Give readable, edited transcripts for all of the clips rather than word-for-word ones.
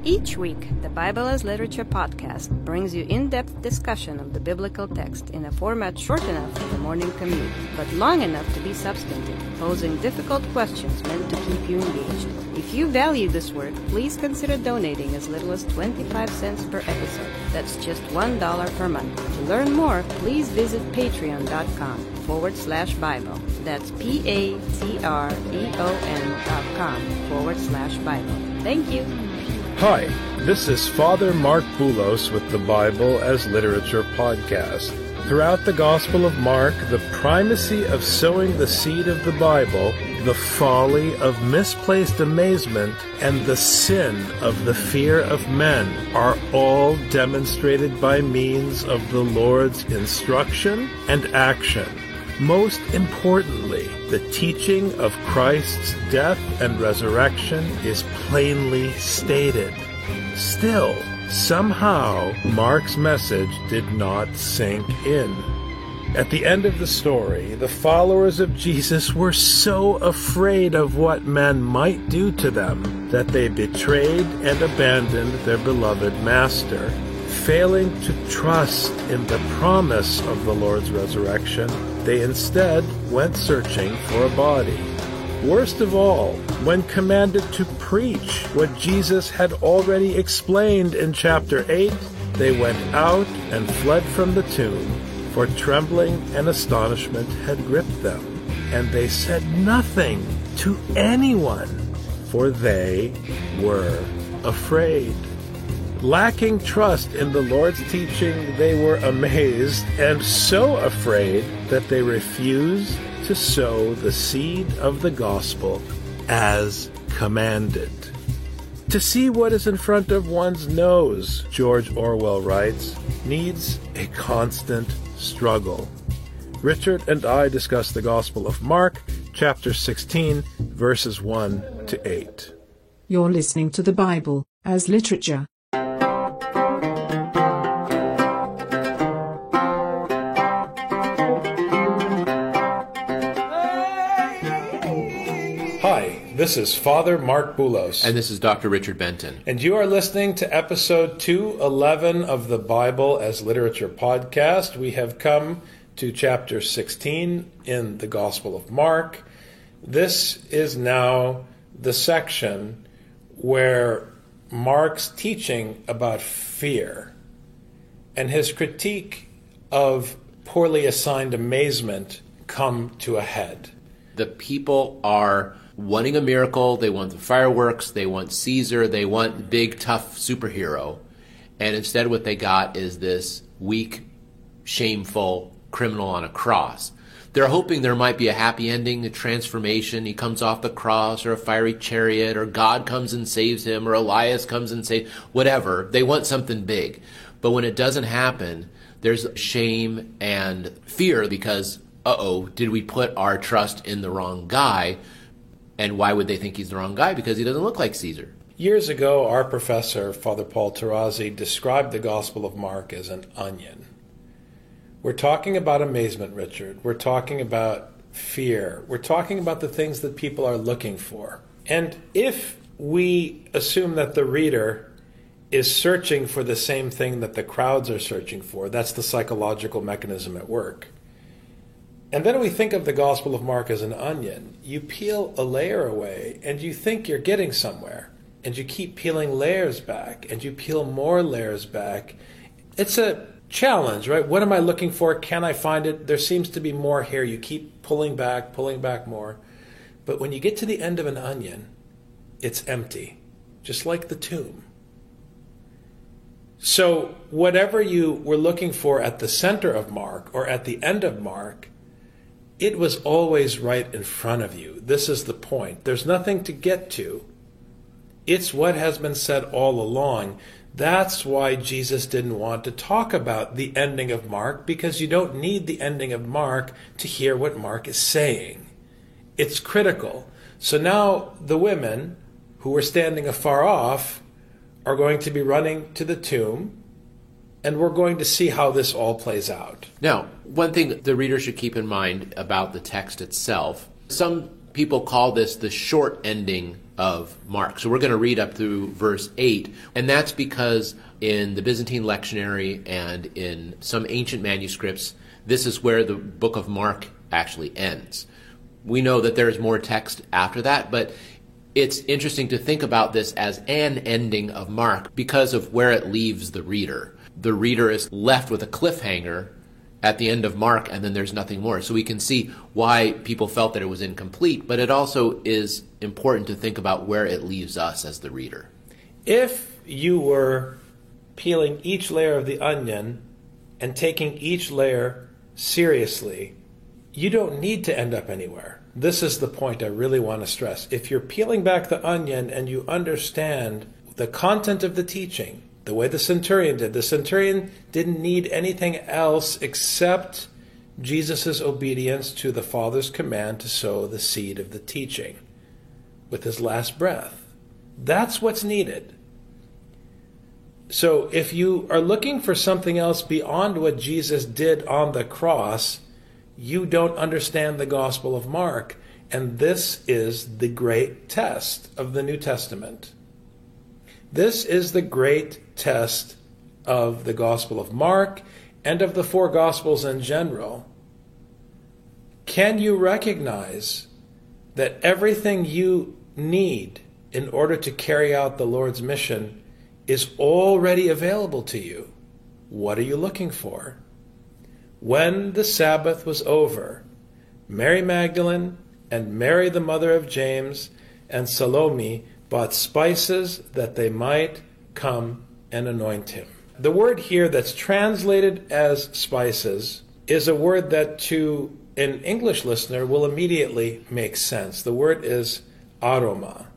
Each week, the Bible as Literature podcast brings you in-depth discussion of the biblical text in a format short enough for the morning commute, but long enough to be substantive, posing difficult questions meant to keep you engaged. If you value this work, please consider donating as little as 25 cents per episode. That's just $1 per month. To learn more, please visit patreon.com/Bible. That's patreon.com/Bible. Thank you. Hi, this is Father Mark Boulos with the Bible as Literature podcast. Throughout the Gospel of Mark, the primacy of sowing the seed of the Bible, the folly of misplaced amazement, and the sin of the fear of men are all demonstrated by means of the Lord's instruction and action. Most importantly, the teaching of Christ's death and resurrection is plainly stated. Still, somehow, Mark's message did not sink in. At the end of the story, the followers of Jesus were so afraid of what men might do to them that they betrayed and abandoned their beloved Master. Failing to trust in the promise of the Lord's resurrection, they instead went searching for a body. Worst of all, when commanded to preach what Jesus had already explained in chapter 8, they went out and fled from the tomb, for trembling and astonishment had gripped them, and they said nothing to anyone, for they were afraid. Lacking trust in the Lord's teaching, they were amazed and so afraid that they refused to sow the seed of the gospel as commanded. To see what is in front of one's nose, George Orwell writes, needs a constant struggle. Richard and I discuss the Gospel of Mark, chapter 16, verses 1 to 8. You're listening to the Bible as Literature. This is Father Mark Boulos. And this is Dr. Richard Benton. And you are listening to episode 211 of the Bible as Literature podcast. We have come to chapter 16 in the Gospel of Mark. This is now the section where Mark's teaching about fear and his critique of poorly assigned amazement come to a head. The people are wanting a miracle, they want the fireworks, they want Caesar, they want big, tough superhero. And instead what they got is this weak, shameful criminal on a cross. They're hoping there might be a happy ending, a transformation. He comes off the cross, or a fiery chariot, or God comes and saves him, or Elias comes and saves, whatever. They want something big. But when it doesn't happen, there's shame and fear because, did we put our trust in the wrong guy? And why would they think he's the wrong guy? Because he doesn't look like Caesar. Years ago, our professor, Father Paul Tarazi, described the Gospel of Mark as an onion. We're talking about amazement, Richard. We're talking about fear. We're talking about the things that people are looking for. And if we assume that the reader is searching for the same thing that the crowds are searching for, that's the psychological mechanism at work. And then we think of the Gospel of Mark as an onion. You peel a layer away, and you think you're getting somewhere. And you keep peeling layers back, and you peel more layers back. It's a challenge, right? What am I looking for? Can I find it? There seems to be more here. You keep pulling back more. But when you get to the end of an onion, it's empty, just like the tomb. So whatever you were looking for at the center of Mark or at the end of Mark, it was always right in front of you. This is the point. There's nothing to get to. It's what has been said all along. That's why Jesus didn't want to talk about the ending of Mark, because you don't need the ending of Mark to hear what Mark is saying. It's critical. So now the women who were standing afar off are going to be running to the tomb, and we're going to see how this all plays out. Now, one thing the reader should keep in mind about the text itself, some people call this the short ending of Mark. So we're going to read up through verse 8, and that's because in the Byzantine lectionary and in some ancient manuscripts, this is where the book of Mark actually ends. We know that there's more text after that, but it's interesting to think about this as an ending of Mark because of where it leaves the reader. The reader is left with a cliffhanger at the end of Mark, and then there's nothing more. So we can see why people felt that it was incomplete, but it also is important to think about where it leaves us as the reader. If you were peeling each layer of the onion and taking each layer seriously, you don't need to end up anywhere. This is the point I really want to stress. If you're peeling back the onion and you understand the content of the teaching, the way the centurion did. The centurion didn't need anything else except Jesus' obedience to the Father's command to sow the seed of the teaching with his last breath. That's what's needed. So if you are looking for something else beyond what Jesus did on the cross, you don't understand the Gospel of Mark. And this is the great test of the New Testament. This is the great test of the Gospel of Mark and of the four Gospels in general. Can you recognize that everything you need in order to carry out the Lord's mission is already available to you? What are you looking for? When the Sabbath was over, Mary Magdalene and Mary the mother of James and Salome bought spices that they might come and anoint him. The word here that's translated as spices is a word that to an English listener will immediately make sense. The word is aroma.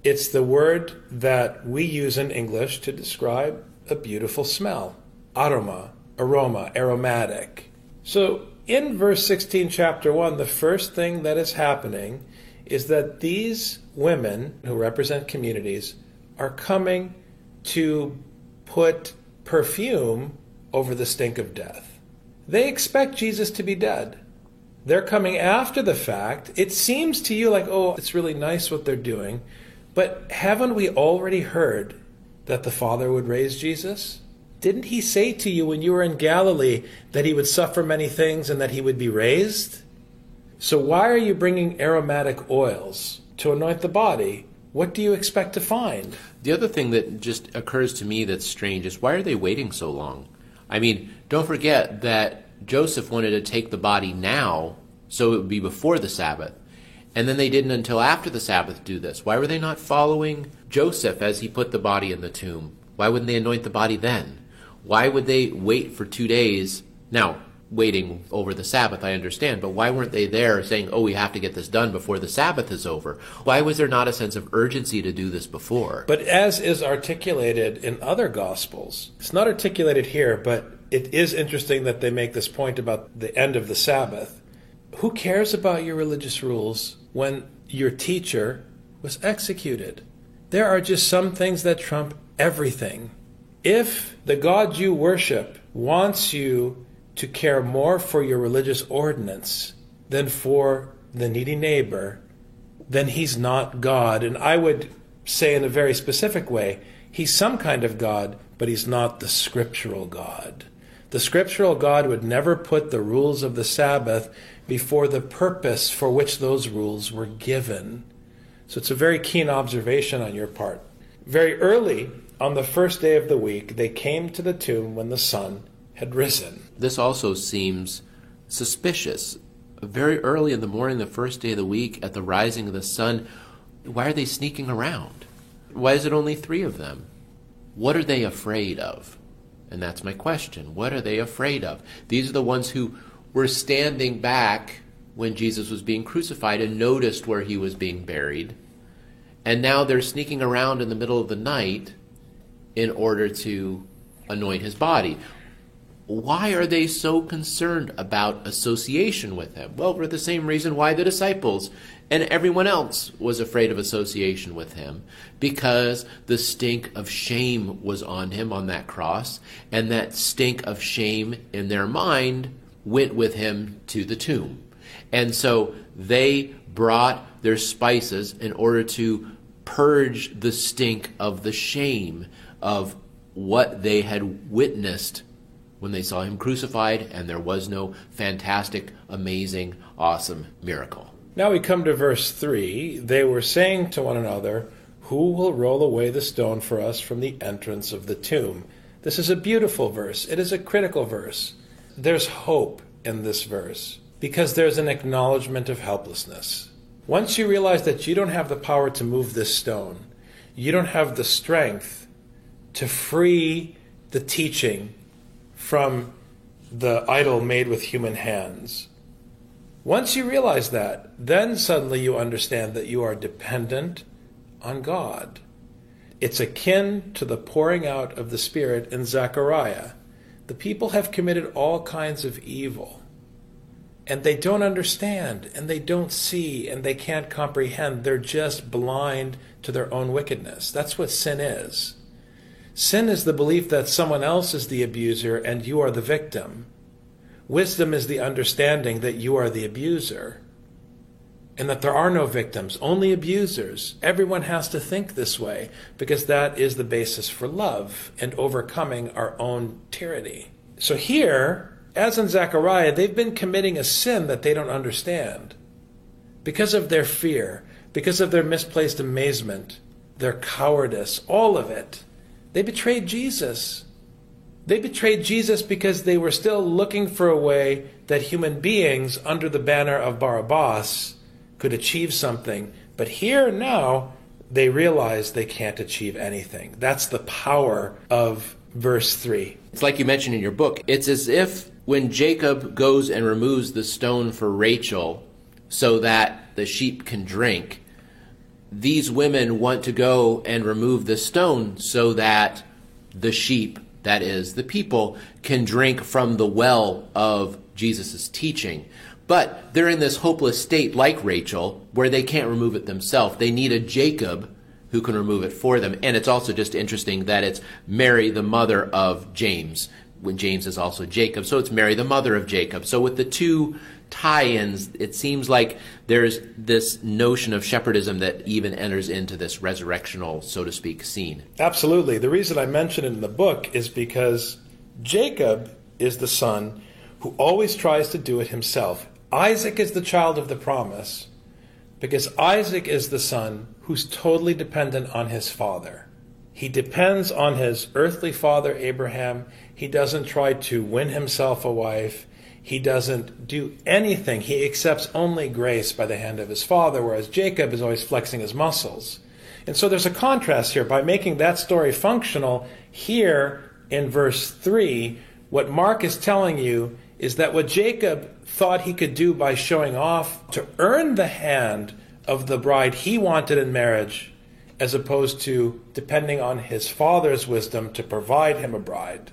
It's the word that we use in English to describe a beautiful smell. Aroma, aromatic. So in verse 16, chapter 1, the first thing that is happening is that these women who represent communities are coming to put perfume over the stink of death. They expect Jesus to be dead. They're coming after the fact. It seems to you like, oh, it's really nice what they're doing, but haven't we already heard that the Father would raise Jesus? Didn't he say to you when you were in Galilee that he would suffer many things and that he would be raised? So why are you bringing aromatic oils to anoint the body? What do you expect to find? The other thing that just occurs to me that's strange is why are they waiting so long? I mean, don't forget that Joseph wanted to take the body now, so it would be before the Sabbath. And then they didn't until after the Sabbath do this. Why were they not following Joseph as he put the body in the tomb? Why wouldn't they anoint the body then? Why would they wait for 2 days? Now, waiting over the Sabbath, I understand, but why weren't they there saying, oh, we have to get this done before the Sabbath is over? Why was there not a sense of urgency to do this before? But as is articulated in other Gospels, it's not articulated here, but it is interesting that they make this point about the end of the Sabbath. Who cares about your religious rules when your teacher was executed? There are just some things that trump everything. If the God you worship wants you to care more for your religious ordinance than for the needy neighbor, then he's not God. And I would say in a very specific way, he's some kind of God, but he's not the scriptural God. The scriptural God would never put the rules of the Sabbath before the purpose for which those rules were given. So it's a very keen observation on your part. Very early on the first day of the week, they came to the tomb when the sun had risen. This also seems suspicious. Very early in the morning, the first day of the week, at the rising of the sun, why are they sneaking around? Why is it only 3 of them? What are they afraid of? And that's my question. What are they afraid of? These are the ones who were standing back when Jesus was being crucified and noticed where he was being buried. And now they're sneaking around in the middle of the night in order to anoint his body. Why are they so concerned about association with him? Well, for the same reason why the disciples and everyone else was afraid of association with him, because the stink of shame was on him on that cross, and that stink of shame in their mind went with him to the tomb. And so they brought their spices in order to purge the stink of the shame of what they had witnessed when they saw him crucified, and there was no fantastic, amazing, awesome miracle. Now we come to verse 3. They were saying to one another, "Who will roll away the stone for us from the entrance of the tomb?" This is a beautiful verse. It is a critical verse. There's hope in this verse because there's an acknowledgement of helplessness. Once you realize that you don't have the power to move this stone, you don't have the strength to free the teaching from the idol made with human hands. Once you realize that, then suddenly you understand that you are dependent on God. It's akin to the pouring out of the Spirit in Zechariah. The people have committed all kinds of evil, and they don't understand, and they don't see, and they can't comprehend. They're just blind to their own wickedness. That's what sin is. Sin is the belief that someone else is the abuser and you are the victim. Wisdom is the understanding that you are the abuser and that there are no victims, only abusers. Everyone has to think this way because that is the basis for love and overcoming our own tyranny. So here, as in Zechariah, they've been committing a sin that they don't understand because of their fear, because of their misplaced amazement, their cowardice, all of it. They betrayed Jesus. They betrayed Jesus because they were still looking for a way that human beings under the banner of Barabbas could achieve something. But here now, they realize they can't achieve anything. That's the power of verse 3. It's like you mentioned in your book. It's as if when Jacob goes and removes the stone for Rachel so that the sheep can drink, these women want to go and remove the stone so that the sheep, that is, the people, can drink from the well of Jesus' teaching. But they're in this hopeless state, like Rachel, where they can't remove it themselves. They need a Jacob who can remove it for them. And it's also just interesting that it's Mary, the mother of James, when James is also Jacob. So it's Mary, the mother of Jacob. So with the two tie-ins, it seems like there's this notion of shepherdism that even enters into this resurrectional, so to speak, scene. Absolutely. The reason I mention it in the book is because Jacob is the son who always tries to do it himself. Isaac is the child of the promise because Isaac is the son who's totally dependent on his father. He depends on his earthly father, Abraham. He doesn't try to win himself a wife. He doesn't do anything. He accepts only grace by the hand of his father, whereas Jacob is always flexing his muscles. And so there's a contrast here. By making that story functional, here in verse 3, what Mark is telling you is that what Jacob thought he could do by showing off to earn the hand of the bride he wanted in marriage, as opposed to depending on his father's wisdom to provide him a bride.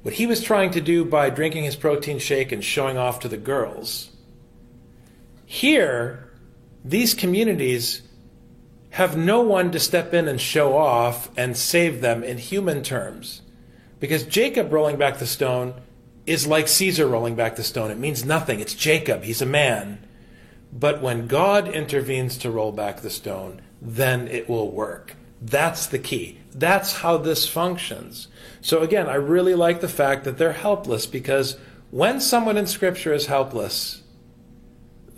What he was trying to do by drinking his protein shake and showing off to the girls. Here, these communities have no one to step in and show off and save them in human terms. Because Jacob rolling back the stone is like Caesar rolling back the stone. It means nothing. It's Jacob. He's a man. But when God intervenes to roll back the stone, then it will work. That's the key. That's how this functions. So again, I really like the fact that they're helpless, because when someone in Scripture is helpless,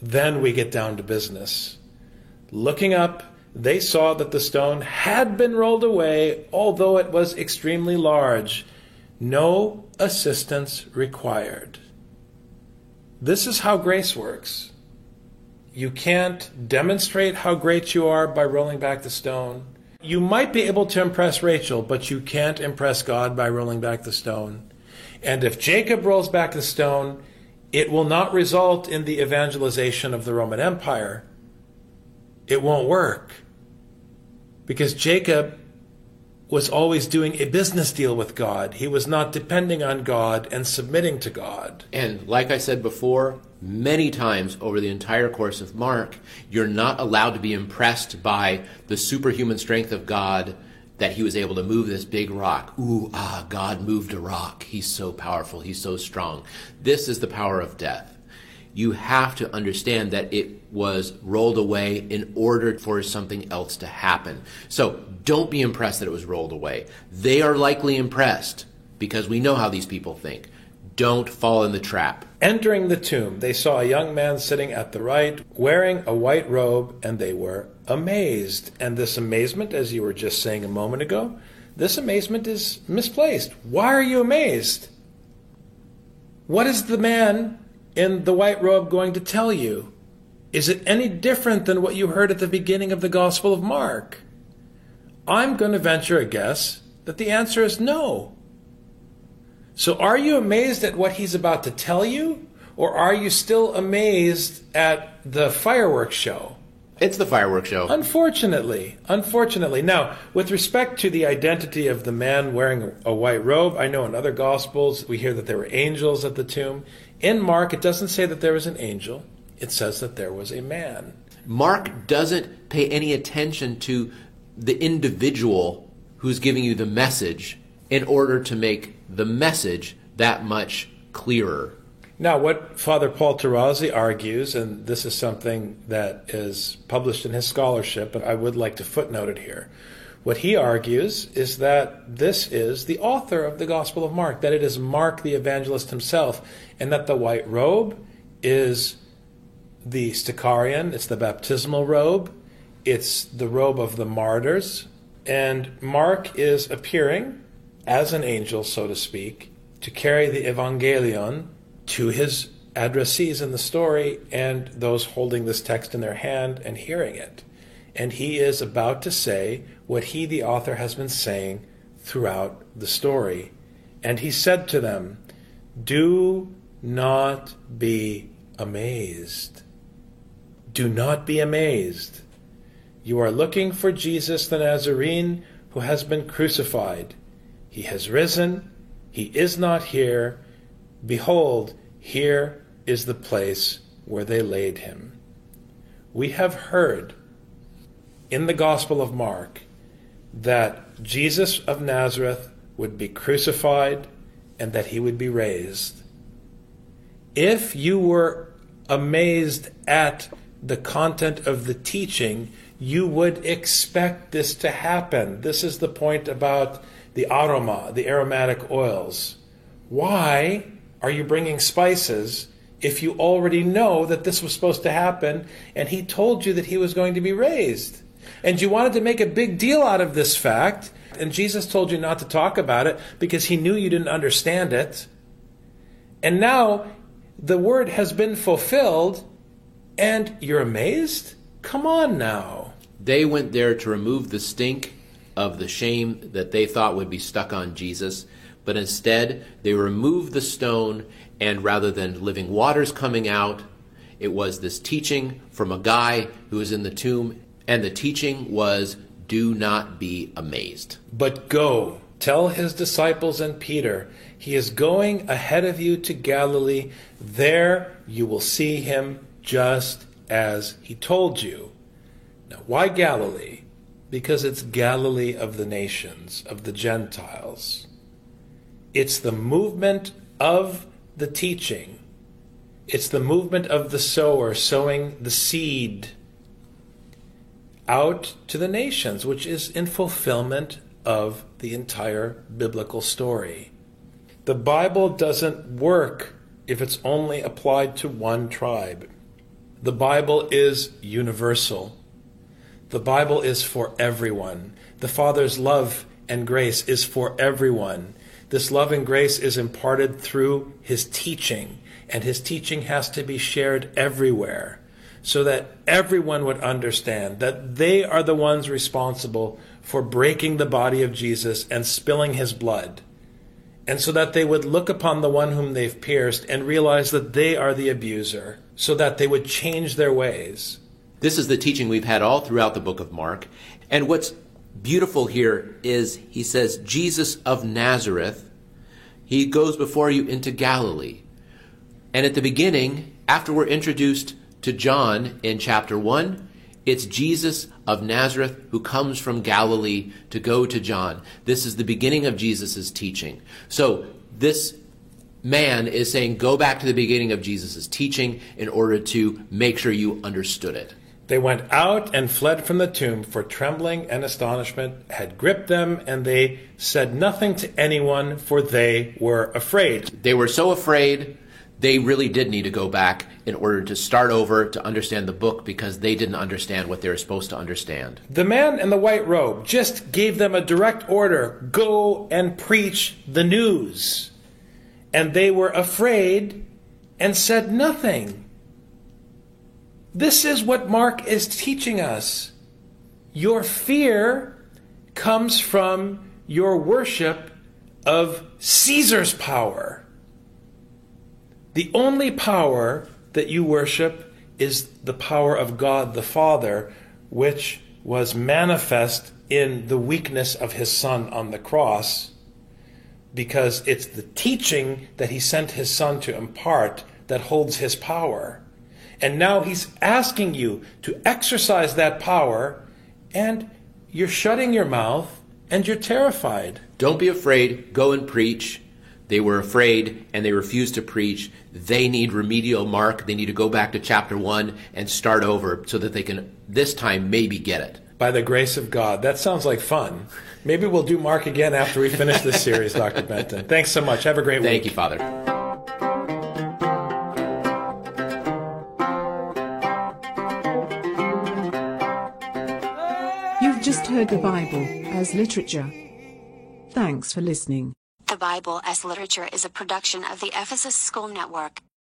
then we get down to business. Looking up, they saw that the stone had been rolled away, although it was extremely large. No assistance required. This is how grace works. You can't demonstrate how great you are by rolling back the stone. You might be able to impress Rachel, but you can't impress God by rolling back the stone. And if Jacob rolls back the stone, it will not result in the evangelization of the Roman Empire. It won't work. Because Jacob was always doing a business deal with God. He was not depending on God and submitting to God. And like I said before, many times over the entire course of Mark, you're not allowed to be impressed by the superhuman strength of God, that he was able to move this big rock. God moved a rock. He's so powerful. He's so strong. This is the power of death. you have to understand that it was rolled away in order for something else to happen. So don't be impressed that it was rolled away. They are likely impressed because we know how these people think. Don't fall in the trap. Entering the tomb, they saw a young man sitting at the right, wearing a white robe, and they were amazed. And this amazement, as you were just saying a moment ago, this amazement is misplaced. Why are you amazed? What is the man in the white robe going to tell you? Is it any different than what you heard at the beginning of the Gospel of Mark? I'm going to venture a guess that the answer is no. So are you amazed at what he's about to tell you? Or are you still amazed at the fireworks show? It's the fireworks show. Unfortunately. Now, with respect to the identity of the man wearing a white robe, I know in other Gospels we hear that there were angels at the tomb. In Mark, it doesn't say that there was an angel. It says that there was a man. Mark doesn't pay any attention to the individual who's giving you the message in order to make the message that much clearer. Now, what Father Paul Tarazi argues, and this is something that is published in his scholarship, but I would like to footnote it here. What he argues is that this is the author of the Gospel of Mark, that it is Mark the evangelist himself, and that the white robe is the Sticharion, it's the baptismal robe, it's the robe of the martyrs, and Mark is appearing as an angel, so to speak, to carry the Evangelion to his addressees in the story and those holding this text in their hand and hearing it. And he is about to say what he, the author, has been saying throughout the story. And he said to them, "Do not be amazed. Do not be amazed. You are looking for Jesus the Nazarene who has been crucified. He has risen. He is not here. Behold, here is the place where they laid him." We have heard in the Gospel of Mark that Jesus of Nazareth would be crucified and that he would be raised. If you were amazed at the content of the teaching, you would expect this to happen. This is the point about the aroma, the aromatic oils. Why are you bringing spices if you already know that this was supposed to happen and he told you that he was going to be raised? And you wanted to make a big deal out of this fact, and Jesus told you not to talk about it because he knew you didn't understand it. And now the word has been fulfilled and you're amazed? Come on now. They went there to remove the stink of the shame that they thought would be stuck on Jesus, but instead they removed the stone, and rather than living waters coming out, it was this teaching from a guy who was in the tomb, and the teaching was, "Do not be amazed. But go, tell his disciples and Peter, he is going ahead of you to Galilee. There you will see him just as he told you." Now, why Galilee? Because it's Galilee of the nations, of the Gentiles. It's the movement of the teaching. It's the movement of the sower sowing the seed out to the nations, which is in fulfillment of the entire biblical story. The Bible doesn't work if it's only applied to one tribe. The Bible is universal. The Bible is for everyone. The Father's love and grace is for everyone. This love and grace is imparted through his teaching, and his teaching has to be shared everywhere so that everyone would understand that they are the ones responsible for breaking the body of Jesus and spilling his blood, and so that they would look upon the one whom they've pierced and realize that they are the abuser, so that they would change their ways. This is the teaching we've had all throughout the book of Mark. And what's beautiful here is he says, Jesus of Nazareth, he goes before you into Galilee. And at the beginning, after we're introduced to John in chapter 1, it's Jesus of Nazareth who comes from Galilee to go to John. This is the beginning of Jesus' teaching. So this man is saying, go back to the beginning of Jesus' teaching in order to make sure you understood it. They went out and fled from the tomb, for trembling and astonishment had gripped them, and they said nothing to anyone, for they were afraid. They were so afraid, they really did need to go back in order to start over to understand the book, because they didn't understand what they were supposed to understand. The man in the white robe just gave them a direct order: go and preach the news. And they were afraid and said nothing. This is what Mark is teaching us. Your fear comes from your worship of Caesar's power. The only power that you worship is the power of God the Father, which was manifest in the weakness of his Son on the cross, because it's the teaching that he sent his Son to impart that holds his power. And now he's asking you to exercise that power, and you're shutting your mouth and you're terrified. Don't be afraid. Go and preach. They were afraid and they refused to preach. They need remedial Mark. They need to go back to chapter 1 and start over so that they can, this time, maybe get it. By the grace of God. That sounds like fun. Maybe we'll do Mark again after we finish this series, Dr. Benton. Thanks so much. Have a great week. Thank you, Father. You've just heard the Bible as Literature. Thanks for listening. The Bible as Literature is a production of the Ephesus School Network.